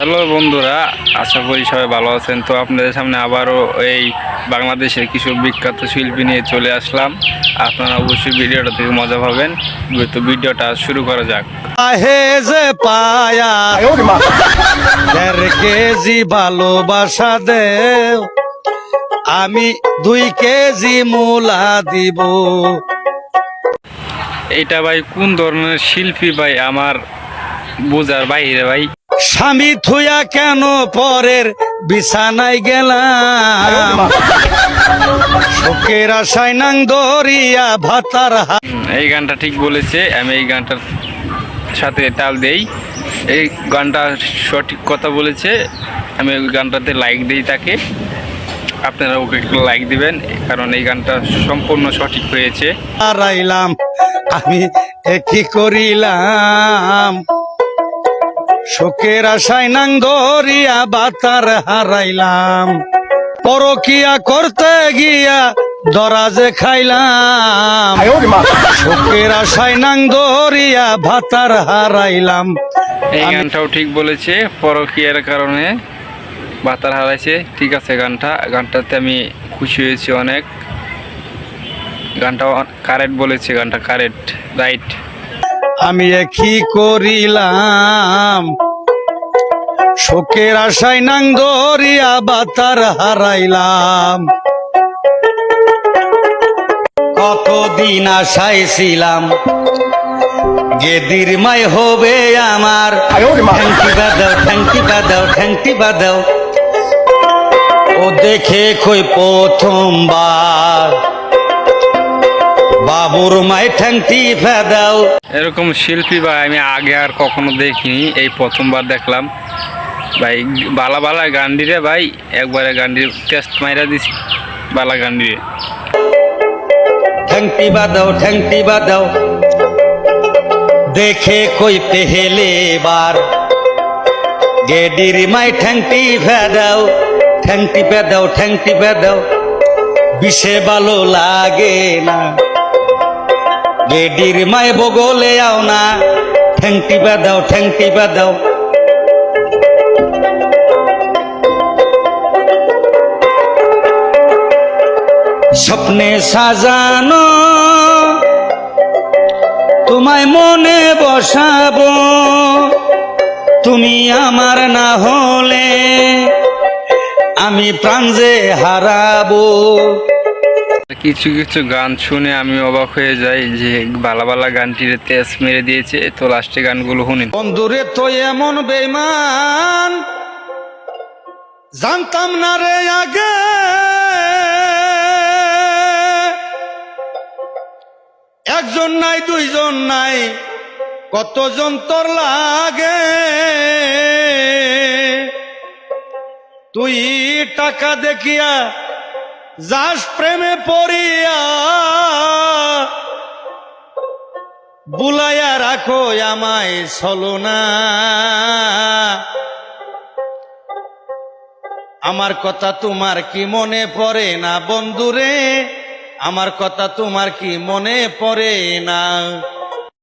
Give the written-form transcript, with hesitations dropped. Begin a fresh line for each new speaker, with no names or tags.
Hello বন্ধুরা, আশা করি সবাই ভালো আছেন। তো আপনাদের সামনে আবারও এই বাংলাদেশের কিছু বিখ্যাত শিল্পী নিয়ে চলে আসলাম। আপনারা অবশ্যই ভিডিওটা থেকে মজা পাবেন। তো ভিডিওটা শুরু করা যাক।
যে পায়া 1.5 কেজি ভালোবাসা দেও, আমি 2 কেজি মূলা দিব।
এটা ভাই কোন ধরনের শিল্পী ভাই, আমার বোঝার বাইরে ভাই।
স্বামী থুয়া কেন পরের বিছানায় গেলাম, শোকের আশায় নাং দরিয়া ভাতার
এই গানটা ঠিক বলেছে, আমি এই গানটার সাথে তাল দেই। এই গানটা সঠিক কথা বলেছে, আমি ওই গানটাতে লাইক দিই তাকে। আপনারা ওকে একটু লাইক দিবেন, কারণ এই গানটা সম্পূর্ণ সঠিক হয়েছে।
হারাইলাম, আমি কি করিলাম, শোকের আশায় নাং দরিয়া বাতার হারাইলাম, পরকিয়া করতে গিয়া দরাজে খাইলাম, শোকের আশায় নাং দরিয়া ভাতার হারাইলাম।
এই গানটাও ঠিক বলেছে, পরকীয়ার কারণে ভাতার হারাইছে। ঠিক আছে, গানটাতে আমি খুশি হয়েছি অনেক। গানটাও কারেক্ট বলেছে, গানটা কারেক্ট, রাইট।
আমি কি করিলাম, শোকের আশায় নাং দরিয়া বাতার হারাইলাম, কতদিন আশায় ছিলাম গেদির মাই হবে আমার, ঠ্যাংটি বাদাও ঠ্যাংটি বাদাও ঠ্যাংটি বাদাও, ও দেখে কই প্রথমবার বাবুর মাই ঠ্যাংটি ফেদাও।
এরকম শিল্পী ভাই আমি আগে আর কখনো দেখিনি, এই প্রথমবার দেখলাম ভাই। বালা বালা গান্ডিরে ভাই, একবারে গান্ডির টেস্ট মাইরা দিছি বালা গান্ডিরে।
ঠ্যাংটি বাদাও দেখে কই পেহেলে বার, গেডির মাই ঠ্যাংটি ফেদাও ঠ্যাংটি ফেদাও ঠ্যাংটি ফেদাও, বিষে ভালো লাগে না, গেডির মাই বগলে আও না, ঠ্যাংটি ফেদাও ঠ্যাংটি ফেদাও। স্বপ্নে সাজানো তোমায় মনে বসাবো, তুমি আমার না হলে আমি প্রাণ যে হারাবো।
কিছু কিছু গান শুনে আমি অবাক হয়ে যাই যে বালা বালা গানটির তেজ মেরে দিয়েছে। তো লাস্টে গানগুলো শুনেন।
বন্ধুরে তো এমন বেঈমান জানতাম না রে আগে, একজন নাই দুইজন নাই কতজন তোর লাগে, তুই টাকা দেখিয়া যাস প্রেমে পড়িয়া, বুলাইয়া রাখো আমায় ছলনা, আমার কথা তোমার কি মনে পড়ে না বন্ধুরে, আমার কথা তোমার কি মনে পড়ে না।